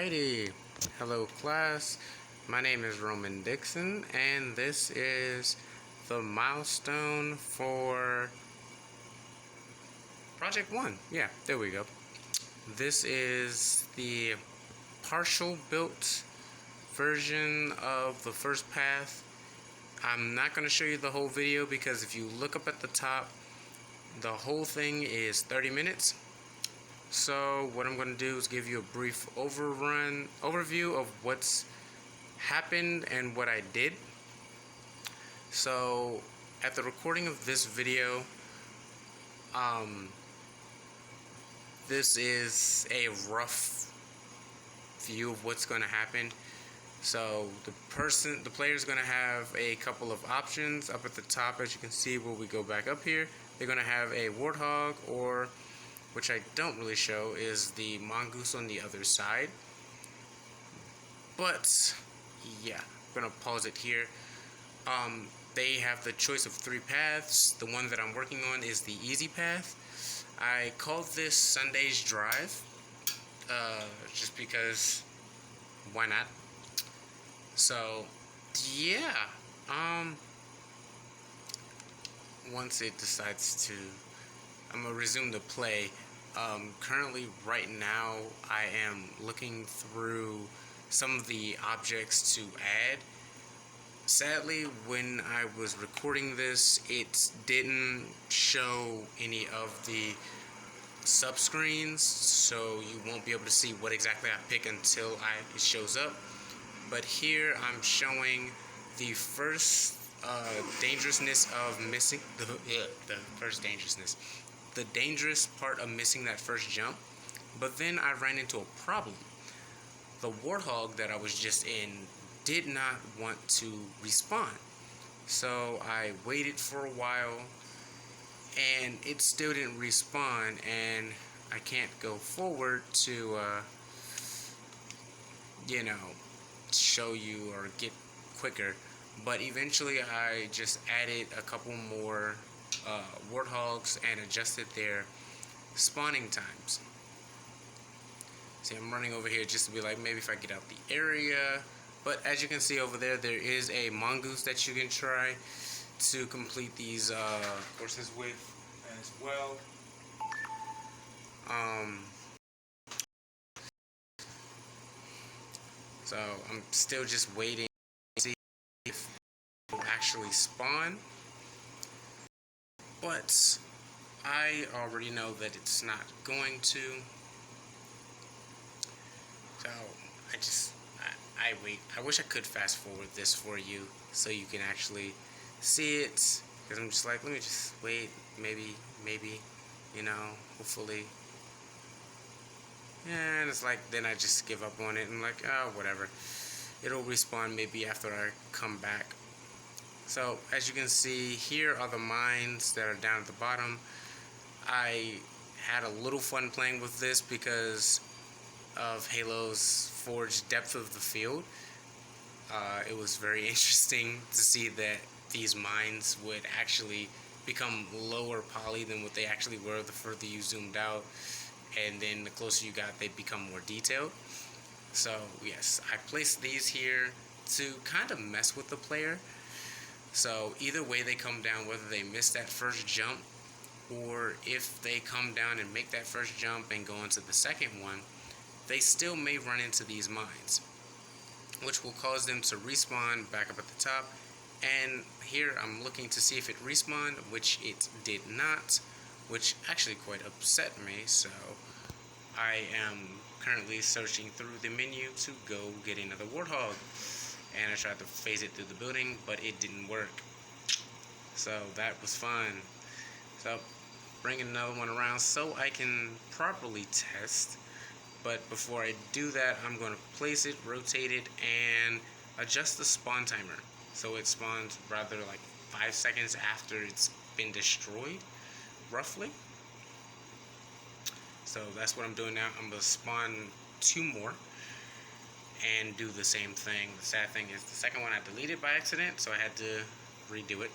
Alrighty, hello class. My name is Roman Dixon, and this is the milestone for Project 1. Yeah, there we go. This is the partial built version of the first path. I'm not going to show you the whole video because if you look up at the top, the whole thing is 30 minutes. So what I'm going to do is give you a brief overview of what's happened and what I did. So at the recording of this video, this is a rough view of what's going to happen. So the player is going to have a couple of options up at the top. As you can see, when we go back up here, they're going to have a warthog, or which I don't really show, is the mongoose on the other side. But yeah, I'm gonna pause it here. They have the choice of 3 paths. The one that I'm working on is the easy path. I called this Sunday's Drive, just because, why not? So yeah, once it decides to, I'm gonna resume the play. Currently, right now, I am looking through some of the objects to add. Sadly, when I was recording this, it didn't show any of the subscreens, so you won't be able to see what exactly I pick until it shows up. But here I'm showing the first dangerousness of missing the first dangerousness. The dangerous part of missing that first jump, but then I ran into a problem. The warthog that I was just in did not want to respawn, so I waited for a while and it still didn't respawn, and I can't go forward to show you or get quicker. But eventually I just added a couple more warthogs and adjusted their spawning times. See, I'm running over here just to be like, maybe if I get out the area. But as you can see over there, there is a mongoose that you can try to complete these courses with as well. So I'm still just waiting to see if it will actually spawn. But I already know that it's not going to. So I wait. I wish I could fast forward this for you so you can actually see it. Because I'm just like, let me just wait. Maybe, hopefully. And it's like, then I just give up on it. And like, oh, whatever. It'll respawn maybe after I come back. So, as you can see, here are the mines that are down at the bottom. I had a little fun playing with this because of Halo's Forge depth of the field. It was very interesting to see that these mines would actually become lower poly than what they actually were the further you zoomed out, and then the closer you got, they'd become more detailed. So yes, I placed these here to kind of mess with the player. So either way they come down, whether they miss that first jump or if they come down and make that first jump and go into the second one, they still may run into these mines, which will cause them to respawn back up at the top. And here I'm looking to see if it respawned, which it did not, which actually quite upset me. So I am currently searching through the menu to go get another warthog, and I tried to phase it through the building, but it didn't work. So that was fun. So bringing another one around so I can properly test. But before I do that, I'm going to place it, rotate it, and adjust the spawn timer. So it spawns rather like 5 seconds after it's been destroyed, roughly. So that's what I'm doing now. I'm going to spawn 2 more and do the same thing. The sad thing is the second one I deleted by accident, so I had to redo it.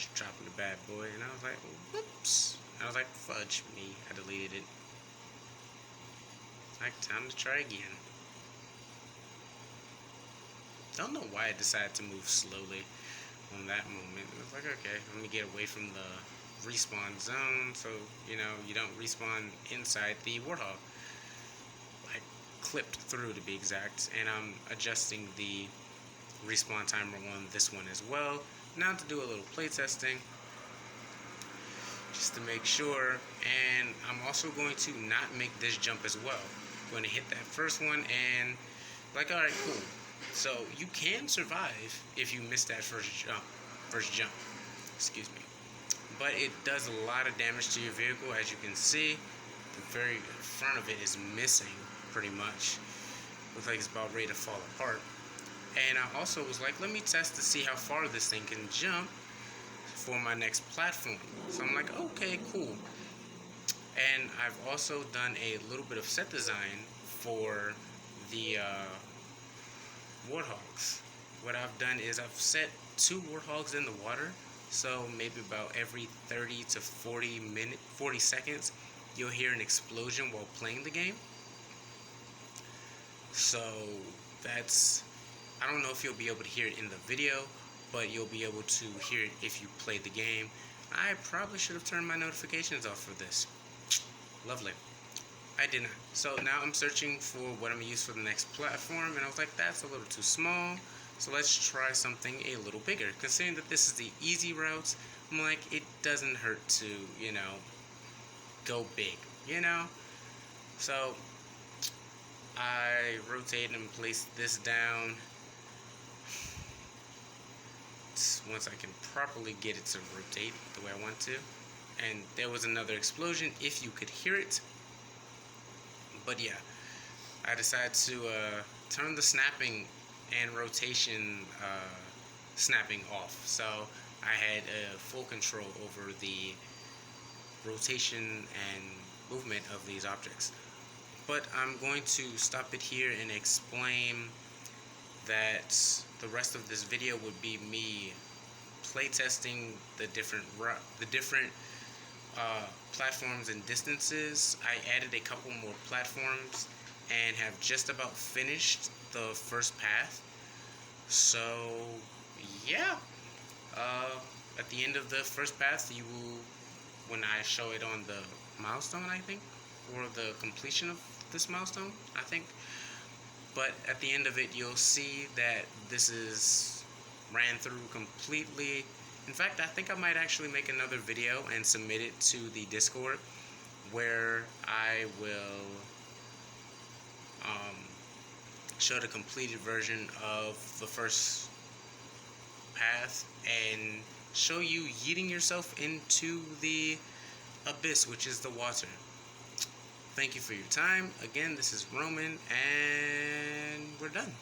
just dropping the bad boy, and I was like, whoops. I was like, fudge me. I deleted it. Like, time to try again. Don't know why I decided to move slowly on that moment. It was like, okay, let me get away from the respawn zone so, you know, you don't respawn inside the Warthog. I clipped through to be exact, and I'm adjusting the respawn timer on this one as well. Now to do a little playtesting, just to make sure, and I'm also going to not make this jump as well. I'm going to hit that first one and like, alright, cool. So you can survive if you miss that first jump, excuse me. But it does a lot of damage to your vehicle. As you can see, the very front of it is missing pretty much. Looks like it's about ready to fall apart. And I also was like, let me test to see how far this thing can jump for my next platform. So I'm like, okay, cool. And I've also done a little bit of set design for the Warthogs. What I've done is I've set 2 Warthogs in the water, so maybe about every 30 to 40 seconds you'll hear an explosion while playing the game. So that's, I don't know if you'll be able to hear it in the video, but you'll be able to hear it if you play the game. I probably should have turned my notifications off for this. Lovely. I did not. So now I'm searching for what I'm going to use for the next platform, and I was like, that's a little too small, so let's try something a little bigger. Considering that this is the easy routes, I'm like, it doesn't hurt to, you know, go big, you know? So I rotate and place this down. Once I can properly get it to rotate the way I want to. And there was another explosion, if you could hear it. But yeah, I decided to turn the snapping and rotation snapping off. So I had full control over the rotation and movement of these objects. But I'm going to stop it here and explain that the rest of this video would be me playtesting the different platforms and distances. I added a couple more platforms and have just about finished the first path. So yeah, at the end of the first path, you will, when I show it on the milestone, I think, or the completion of this milestone, I think. But at the end of it, you'll see that this is ran through completely. In fact, I think I might actually make another video and submit it to the Discord, where I will show the completed version of the first path and show you yeeting yourself into the abyss, which is the water. Thank you for your time. Again, this is Roman, and we're done.